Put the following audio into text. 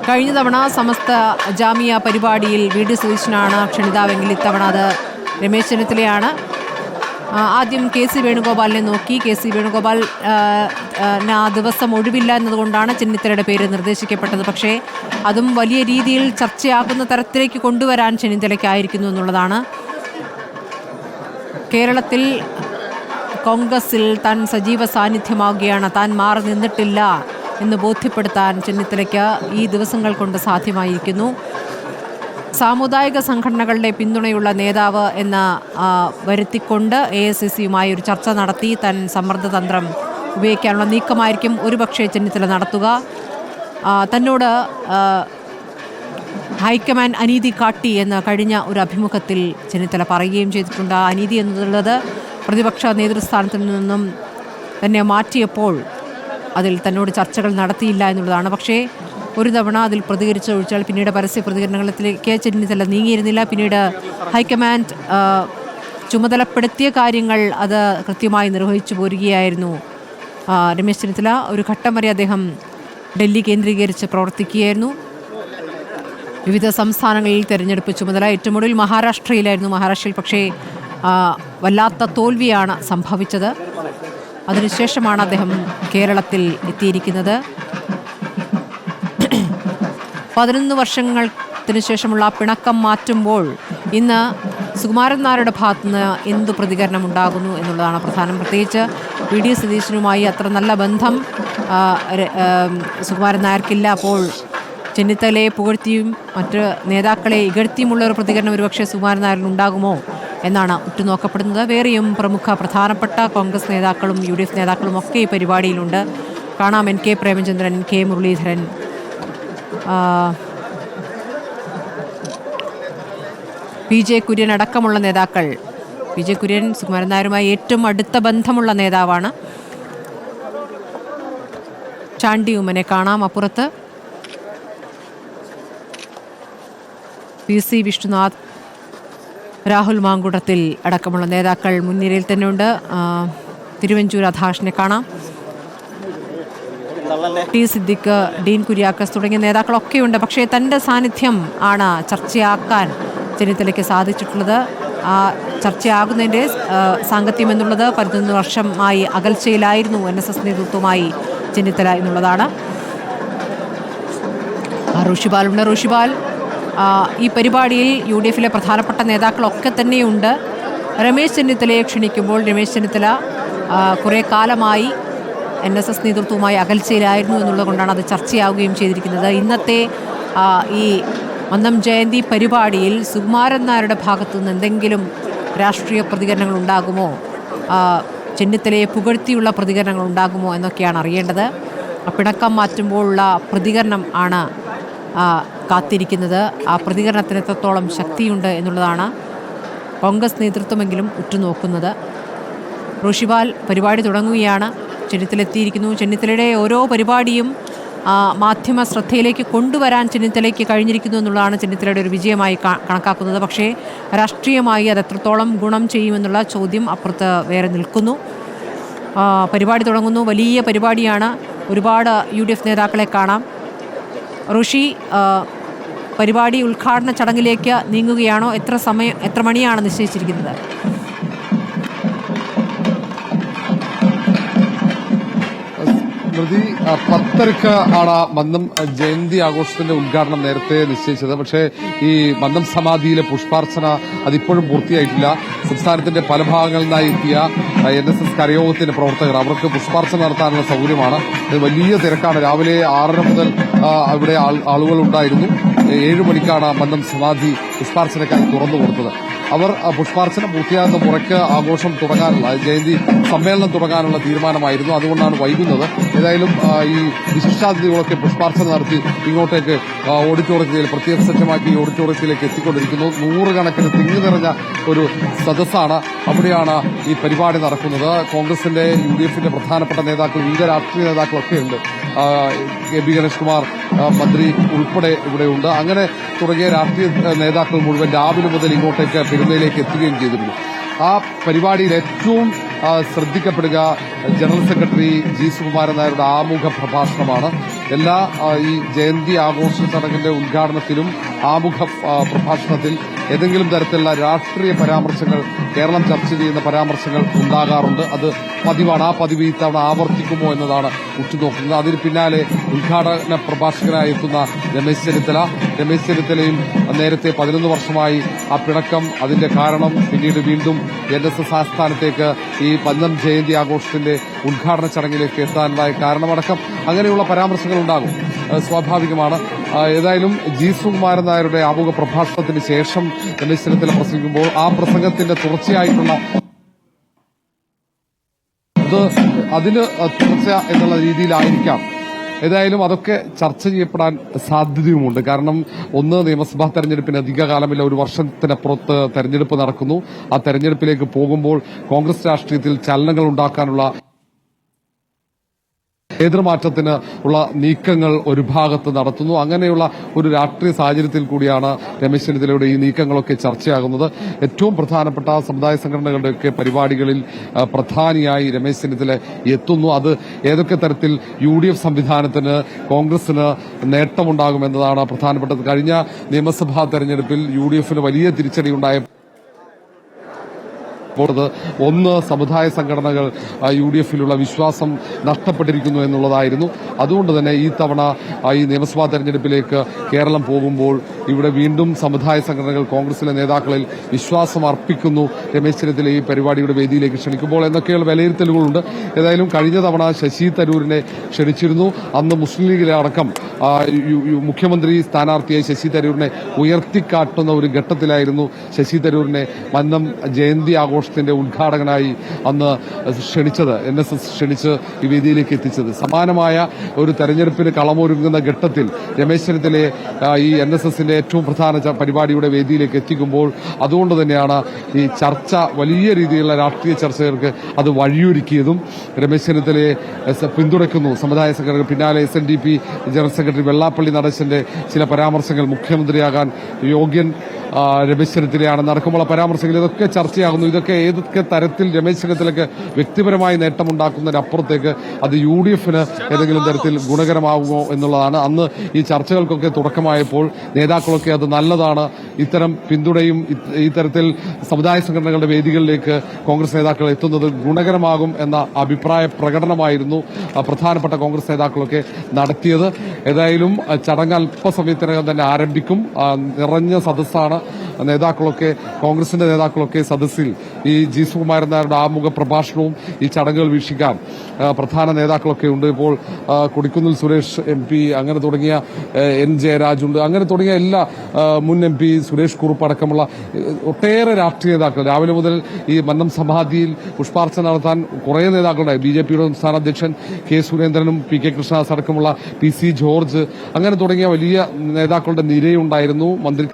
കഴിഞ്ഞ തവണ സമസ്ത ജാമിയ പരിപാടിയിൽ വി ഡി സതീശനാണ് ക്ഷണിതാവെങ്കിൽ ഇത്തവണ അത് രമേശ് ചെന്നിത്തലയാണ്. ആദ്യം കെ സി വേണുഗോപാലിനെ നോക്കി. കെ സി വേണുഗോപാൽ ആ ദിവസം ഒഴിവില്ല എന്നതുകൊണ്ടാണ് ചെന്നിത്തലയുടെ പേര് നിർദ്ദേശിക്കപ്പെട്ടത്. പക്ഷേ അതും വലിയ രീതിയിൽ ചർച്ചയാകുന്ന തരത്തിലേക്ക് കൊണ്ടുവരാൻ ചെന്നിത്തലയ്ക്കായിരിക്കുന്നു എന്നുള്ളതാണ്. കേരളത്തിൽ കോൺഗ്രസിൽ താൻ സജീവ സാന്നിധ്യമാവുകയാണ്, താൻ മാറി നിന്നിട്ടില്ല എന്ന് ബോധ്യപ്പെടുത്താൻ ചെന്നിത്തലയ്ക്ക് ഈ ദിവസങ്ങൾ കൊണ്ട് സാധ്യമായിരിക്കുന്നു. സാമുദായിക സംഘടനകളുടെ പിന്തുണയുള്ള നേതാവ് എന്ന വരുത്തിക്കൊണ്ട് AICCയുമായി ഒരു ചർച്ച നടത്തി താൻ സമ്മർദ്ദതന്ത്രം ഉപയോഗിക്കാനുള്ള നീക്കമായിരിക്കും ഒരുപക്ഷെ ചെന്നിത്തല നടത്തുക. തന്നോട് ഹൈക്കമാൻഡ് അനീതി കാട്ടി എന്ന് കഴിഞ്ഞ ഒരു അഭിമുഖത്തിൽ ചെന്നിത്തല പറയുകയും ചെയ്തിട്ടുണ്ട്. അനീതി എന്നുള്ളത് പ്രതിപക്ഷ നേതൃസ്ഥാനത്തിൽ നിന്നും തന്നെ മാറ്റിയപ്പോൾ അതിൽ തന്നോട് ചർച്ചകൾ നടത്തിയില്ല എന്നുള്ളതാണ്. പക്ഷേ ഒരു തവണ അതിൽ പ്രതികരിച്ചൊഴിച്ചാൽ പിന്നീട് പരസ്യ പ്രതികരണങ്ങളിലേക്ക് ചെന്നിത്തല നീങ്ങിയിരുന്നില്ല. പിന്നീട് ഹൈക്കമാൻഡ് ചുമതലപ്പെടുത്തിയ കാര്യങ്ങൾ അത് കൃത്യമായി നിർവഹിച്ചു പോരുകയായിരുന്നു രമേശ് ചെന്നിത്തല. ഒരു ഘട്ടം വരെ അദ്ദേഹം ഡൽഹി കേന്ദ്രീകരിച്ച് പ്രവർത്തിക്കുകയായിരുന്നു. വിവിധ സംസ്ഥാനങ്ങളിൽ തെരഞ്ഞെടുപ്പ് ചുമതല ഏറ്റവും ഒടുവിൽ മഹാരാഷ്ട്രയിലായിരുന്നു. മഹാരാഷ്ട്രയിൽ പക്ഷേ വല്ലാത്ത തോൽവിയാണ് സംഭവിച്ചത്. അതിനുശേഷമാണ് അദ്ദേഹം കേരളത്തിൽ എത്തിയിരിക്കുന്നത്. 11 വർഷത്തിന് ശേഷമുള്ള പിണക്കം മാറ്റുമ്പോൾ ഇന്ന് സുകുമാരൻ നായരുടെ ഭാഗത്തുനിന്ന് എന്ത് പ്രതികരണം ഉണ്ടാകുന്നു എന്നുള്ളതാണ് പ്രധാനം. പ്രത്യേകിച്ച് വി ഡി സതീശനുമായി അത്ര നല്ല ബന്ധം സുകുമാരൻ നായർക്കില്ല. അപ്പോൾ ചെന്നിത്തലയെ പുകഴ്ത്തിയും മറ്റ് നേതാക്കളെ ഇകഴ്ത്തിയുമുള്ള ഒരു പ്രതികരണം ഒരുപക്ഷെ സുകുമാരൻ നായരിന് ഉണ്ടാകുമോ എന്നാണ് ഉറ്റുനോക്കപ്പെടുന്നത്. വേറെയും പ്രമുഖ പ്രധാനപ്പെട്ട കോൺഗ്രസ് നേതാക്കളും UDF നേതാക്കളും ഒക്കെ ഈ പരിപാടിയിലുണ്ട്. കാണാം NK Premachandran, K Muraleedharan, PJ Kurian അടക്കമുള്ള നേതാക്കൾ. PJ കുര്യൻ സുകുമാരൻ നായരുമായി ഏറ്റവും അടുത്ത ബന്ധമുള്ള നേതാവാണ്. ചാണ്ടി ഉമ്മനെ കാണാം അപ്പുറത്ത്. PC വിഷ്ണുനാഥ്, രാഹുൽ മാങ്കുടത്തിൽ അടക്കമുള്ള നേതാക്കൾ മുൻനിരയിൽ തന്നെയുണ്ട്. തിരുവഞ്ചൂർ രാധാകൃഷ്ണനെ കാണാം. T സിദ്ദിഖ്, ഡീൻ കുര്യാക്കസ് തുടങ്ങിയ നേതാക്കളൊക്കെയുണ്ട്. പക്ഷേ തൻ്റെ സാന്നിധ്യം ആണ് ചർച്ചയാക്കാൻ ചെന്നിത്തലയ്ക്ക് സാധിച്ചിട്ടുള്ളത്. ആ ചർച്ചയാകുന്നതിൻ്റെ സാങ്കത്യം എന്നുള്ളത് 11 വർഷമായി അകൽച്ചയിലായിരുന്നു NSS നേതൃത്വമായി ചെന്നിത്തല എന്നുള്ളതാണ്. ഋഷിപാലുണ്ട്. ഋഷിപാൽ ഈ പരിപാടിയിൽ UDFിലെ പ്രധാനപ്പെട്ട നേതാക്കളൊക്കെ തന്നെയുണ്ട്. രമേശ് ചെന്നിത്തലയെ ക്ഷണിക്കുമ്പോൾ രമേശ് ചെന്നിത്തല കുറേ കാലമായി NSS നേതൃത്വവുമായി അകൽച്ചയിലായിരുന്നു എന്നുള്ളത് കൊണ്ടാണ് അത് ചർച്ചയാവുകയും ചെയ്തിരിക്കുന്നത്. ഇന്നത്തെ ഈ മന്നം ജയന്തി പരിപാടിയിൽ സുകുമാരൻ നായരുടെ ഭാഗത്തു നിന്ന് എന്തെങ്കിലും രാഷ്ട്രീയ പ്രതികരണങ്ങൾ ഉണ്ടാകുമോ, ചെന്നിത്തലയെ പുകഴ്ത്തിയുള്ള പ്രതികരണങ്ങൾ ഉണ്ടാകുമോ എന്നൊക്കെയാണ് അറിയേണ്ടത്. പിണക്കം മാറ്റുമ്പോഴുള്ള പ്രതികരണം ആണ് കാത്തിരിക്കുന്നത്. ആ പ്രതികരണത്തിന് എത്രത്തോളം ശക്തിയുണ്ട് എന്നുള്ളതാണ് കോൺഗ്രസ് നേതൃത്വമെങ്കിലും ഉറ്റുനോക്കുന്നത്. ഋഷിപാൽ പരിപാടി തുടങ്ങുകയാണ്. ചെന്നിത്തലെത്തിയിരിക്കുന്നു. ചെന്നിത്തലയുടെ ഓരോ പരിപാടിയും മാധ്യമ ശ്രദ്ധയിലേക്ക് കൊണ്ടുവരാൻ ചെന്നിത്തലയ്ക്ക് കഴിഞ്ഞിരിക്കുന്നു എന്നുള്ളതാണ് ചെന്നിത്തലയുടെ ഒരു വിജയമായി കണക്കാക്കുന്നത്. പക്ഷേ രാഷ്ട്രീയമായി അത് എത്രത്തോളം ഗുണം ചെയ്യുമെന്നുള്ള ചോദ്യം അപ്പുറത്ത് വേറെ നിൽക്കുന്നു. പരിപാടി തുടങ്ങുന്നു. വലിയ പരിപാടിയാണ്. ഒരുപാട് UDF നേതാക്കളെ കാണാം. ഋഷി പരിപാടി ഉദ്ഘാടന ചടങ്ങിലേക്ക് നീങ്ങുകയാണോ? എത്ര മണിയാണ് നിശ്ചയിച്ചിരിക്കുന്നത്? സ്മൃതി, 10:30 ആണ് മന്നം ജയന്തി ആഘോഷത്തിന്റെ ഉദ്ഘാടനം നേരത്തെ നിശ്ചയിച്ചത്. പക്ഷേ ഈ മന്നം സമാധിയിലെ പുഷ്പാർച്ചന അതിപ്പോഴും പൂർത്തിയായിട്ടില്ല. സംസ്ഥാനത്തിന്റെ പല ഭാഗങ്ങളിൽ നിന്നായി എത്തിയ NSS കരയോഗത്തിന്റെ പ്രവർത്തകർ, അവർക്ക് പുഷ്പാർച്ചന നടത്താനുള്ള സൗകര്യമാണ്. വലിയ തിരക്കാണ്. രാവിലെ 6:30 മുതൽ അവിടെ ആളുകൾ ഉണ്ടായിരുന്നു. 7 മണിക്കാണ് മന്നം സമാധി പുഷ്പാർച്ചനയ്ക്കായി തുറന്നു കൊടുത്തത്. അവർ പുഷ്പാർച്ചന പൂർത്തിയാകുന്ന മുറയ്ക്ക് ആഘോഷം തുടങ്ങാനുള്ള, ജയന്തി സമ്മേളനം തുടങ്ങാനുള്ള തീരുമാനമായിരുന്നു. അതുകൊണ്ടാണ് വൈകുന്നത്. ഏതായാലും ഈ വിശിഷ്ടാതിഥികളൊക്കെ പുഷ്പാർച്ചന നടത്തി ഇങ്ങോട്ടേക്ക് ഓഡിറ്റോറിയത്തിൽ പ്രത്യേക സജ്ജമാക്കി ഈ ഓഡിറ്റോറിയത്തിലേക്ക് എത്തിക്കൊണ്ടിരിക്കുന്നു. 100 കണക്കിന് തിങ്ങി നിറഞ്ഞ ഒരു സദസ്സാണ്. അവിടെയാണ് ഈ പരിപാടി നടക്കുന്നത്. കോൺഗ്രസിന്റെ UDFിന്റെ പ്രധാനപ്പെട്ട നേതാക്കൾ, വിവിധ രാഷ്ട്രീയ നേതാക്കളൊക്കെ ഉണ്ട്. KB ഗണേഷ് കുമാർ മന്ത്രി ഉൾപ്പെടെ ഇവിടെയുണ്ട്. അങ്ങനെ തുടങ്ങിയ രാഷ്ട്രീയ നേതാക്കൾ മുഴുവൻ രാവിലെ മുതൽ ഇങ്ങോട്ടേക്ക് പെരുന്നയിലേക്ക് എത്തുകയും ചെയ്തിരുന്നു. ആ പരിപാടിയിൽ ഏറ്റവും ശ്രദ്ധിക്കപ്പെടുക ജനറൽ സെക്രട്ടറി G സുകുമാരൻ നായരുടെ ആമുഖ പ്രഭാഷണമാണ്. എല്ലാ ഈ ജയന്തി ആഘോഷ ചടങ്ങിന്റെ ഉദ്ഘാടനത്തിലും ആമുഖ പ്രഭാഷണത്തിൽ ഏതെങ്കിലും തരത്തിലുള്ള രാഷ്ട്രീയ പരാമർശങ്ങൾ, കേരളം ചർച്ച ചെയ്യുന്ന പരാമർശങ്ങൾ ഉണ്ടാകാറുണ്ട്. അത് പതിവാണ്. ആ പതിവ് ഇത്തവണ ആവർത്തിക്കുമോ എന്നതാണ് ഉറ്റുനോക്കുന്നത്. അതിന് പിന്നാലെ ഉദ്ഘാടന പ്രഭാഷകനായി എത്തുന്ന രമേശ് ചെന്നിത്തലയും നേരത്തെ 11 വർഷമായി ആ പിണക്കം, അതിന്റെ കാരണം, പിന്നീട് വീണ്ടും NSS ആസ്ഥാനത്തേക്ക് ഈ മന്നം ജയന്തി ആഘോഷത്തിന്റെ ഉദ്ഘാടന ചടങ്ങിലേക്ക് എത്താനുണ്ടായ കാരണമടക്കം അങ്ങനെയുള്ള പരാമർശങ്ങൾ ഉണ്ടാകും. സ്വാഭാവികമാണ്. ഏതായാലും ജി സുകുമാരൻ നായരുടെ ആമുഖ പ്രഭാഷണത്തിന് ശേഷം രമേശ് ചെന്നിത്തല പ്രസംഗിക്കുമ്പോൾ ആ പ്രസംഗത്തിന്റെ തുടർച്ചയായിട്ടുള്ള അതിന് തുടർച്ച എന്നുള്ള രീതിയിലായിരിക്കാം. ഏതായാലും അതൊക്കെ ചർച്ച ചെയ്യപ്പെടാൻ സാധ്യതയുമുണ്ട്. കാരണം ഒന്ന്, നിയമസഭാ തെരഞ്ഞെടുപ്പിന് അധിക കാലമില്ല, ഒരു വർഷത്തിനപ്പുറത്ത് തെരഞ്ഞെടുപ്പ് നടക്കുന്നു. ആ തെരഞ്ഞെടുപ്പിലേക്ക് പോകുമ്പോൾ കോൺഗ്രസ് രാഷ്ട്രീയത്തിൽ ചലനങ്ങൾ ഉണ്ടാക്കാനുള്ള നേതൃമാറ്റത്തിന് ഉള്ള നീക്കങ്ങൾ ഒരു ഭാഗത്ത് നടത്തുന്നു. അങ്ങനെയുള്ള ഒരു രാഷ്ട്രീയ സാഹചര്യത്തിൽ കൂടിയാണ് രമേശ് ചെന്നിത്തലയുടെ ഈ നീക്കങ്ങളൊക്കെ ചർച്ചയാകുന്നത്. ഏറ്റവും പ്രധാനപ്പെട്ട സമുദായ സംഘടനകളുടെയൊക്കെ പരിപാടികളിൽ പ്രധാനിയായി രമേശ് ചെന്നിത്തല എത്തുന്നു. അത് ഏതൊക്കെ തരത്തിൽ UDF സംവിധാനത്തിന്, കോൺഗ്രസിന് നേട്ടമുണ്ടാകുമെന്നതാണ് പ്രധാനപ്പെട്ടത്. കഴിഞ്ഞ നിയമസഭാ തെരഞ്ഞെടുപ്പിൽ UDFന് വലിയ തിരിച്ചടിയുണ്ടായ ഒന്ന്, സമുദായ സംഘടനകൾ UDFിലുള്ള വിശ്വാസം നഷ്ടപ്പെട്ടിരിക്കുന്നു എന്നുള്ളതായിരുന്നു. അതുകൊണ്ട് തന്നെ ഈ തവണ ഈ നിയമസഭാ തെരഞ്ഞെടുപ്പിലേക്ക് കേരളം പോകുമ്പോൾ ഇവിടെ വീണ്ടും സമുദായ സംഘടനകൾ കോൺഗ്രസിലെ നേതാക്കളിൽ വിശ്വാസം അർപ്പിക്കുന്നു, രമേശ് ചെന്നിത്തല ഈ പരിപാടിയുടെ വേദിയിലേക്ക് ക്ഷണിക്കുമ്പോൾ എന്നൊക്കെയുള്ള വിലയിരുത്തലുകളുണ്ട്. ഏതായാലും കഴിഞ്ഞ തവണ ശശി തരൂരിനെ ക്ഷണിച്ചിരുന്നു. അന്ന് മുസ്ലിം ലീഗിലെ അടക്കം മുഖ്യമന്ത്രി സ്ഥാനാർത്ഥിയായി ശശി തരൂരിനെ ഉയർത്തിക്കാട്ടുന്ന ഒരു ഘട്ടത്തിലായിരുന്നു ശശി തരൂരിനെ മന്നം ജയന്തി ആഘോഷത്തിന്റെ ഉദ്ഘാടകനായി അന്ന് ക്ഷണിച്ചത്, NSS ക്ഷണിച്ച് ഈ വേദിയിലേക്ക് എത്തിച്ചത്. സമാനമായ ഒരു തെരഞ്ഞെടുപ്പിന് കളമൊരുങ്ങുന്ന ഘട്ടത്തിൽ രമേശ് ചെന്നിത്തലയെ ഈ NSSന്റെ ഏറ്റവും പ്രധാന പരിപാടിയുടെ വേദിയിലേക്ക് എത്തിക്കുമ്പോൾ അതുകൊണ്ട് തന്നെയാണ് ഈ ചർച്ച, വലിയ രീതിയിലുള്ള രാഷ്ട്രീയ ചർച്ചകൾക്ക് അത് വഴിയൊരുക്കിയതും. രമേശ് ചെന്നിത്തലയെ പിന്തുണയ്ക്കുന്നു സമുദായ സംഘടനകൾ. പിന്നാലെ SNDP ജനറൽ സെക്രട്ടറി വെള്ളാപ്പള്ളി നടേശന്റെ ചില പരാമർശങ്ങൾ, മുഖ്യമന്ത്രിയാകാൻ യോഗ്യൻ രമേശ് ചെന്നിത്തലയാണെന്ന് അടക്കമുള്ള പരാമർശങ്ങൾ, ഇതൊക്കെ ചർച്ചയാകുന്നു. ഇതൊക്കെ ഏതൊക്കെ തരത്തിൽ രമേശ് ചെന്നിത്തലയ്ക്ക് വ്യക്തിപരമായി നേട്ടമുണ്ടാക്കുന്നതിനപ്പുറത്തേക്ക് അത് UDFന് ഏതെങ്കിലും തരത്തിൽ ഗുണകരമാകുമോ എന്നുള്ളതാണ്. അന്ന് ഈ ചർച്ചകൾക്കൊക്കെ തുടക്കമായപ്പോൾ നേതാക്കളൊക്കെ അത് നല്ലതാണ്, ഇത്തരം പിന്തുണയും ഈ തരത്തിൽ സമുദായ സംഘടനകളുടെ വേദികളിലേക്ക് കോൺഗ്രസ് നേതാക്കൾ എത്തുന്നത് ഗുണകരമാകും എന്ന അഭിപ്രായ പ്രകടനമായിരുന്നു പ്രധാനപ്പെട്ട കോൺഗ്രസ് നേതാക്കളൊക്കെ നടത്തിയത്. ഏതായാലും ചടങ്ങ് അല്പസമയത്തിനകം തന്നെ ആരംഭിക്കും. നിറഞ്ഞ സദസ്സാണ്. നേതാക്കളൊക്കെ, കോൺഗ്രസിന്റെ നേതാക്കളൊക്കെ സദസ്സിൽ ഈ ജി സുകുമാരൻ നായരുടെ ആമുഖ പ്രഭാഷണവും ഈ ചടങ്ങുകൾ വീക്ഷിക്കാൻ പ്രധാന നേതാക്കളൊക്കെ ഉണ്ട്. ഇപ്പോൾ കൊടിക്കുന്നിൽ സുരേഷ് MP, അങ്ങനെ തുടങ്ങിയ N ജയരാജുണ്ട്, അങ്ങനെ തുടങ്ങിയ എല്ലാ മുൻ MP സുരേഷ് കുറുപ്പ് അടക്കമുള്ള ഒട്ടേറെ രാഷ്ട്രീയ നേതാക്കൾ രാവിലെ മുതൽ ഈ മന്നം സമാധിയിൽ പുഷ്പാർച്ചന നടത്താൻ കുറേ നേതാക്കളുണ്ടായി. BJPയുടെ സംസ്ഥാന അധ്യക്ഷൻ K സുരേന്ദ്രനും PK കൃഷ്ണദാസ് അടക്കമുള്ള PC ജോർജ്, അങ്ങനെ തുടങ്ങിയ വലിയ നേതാക്കളുടെ നിരയുണ്ടായിരുന്നു. മന്ത്രി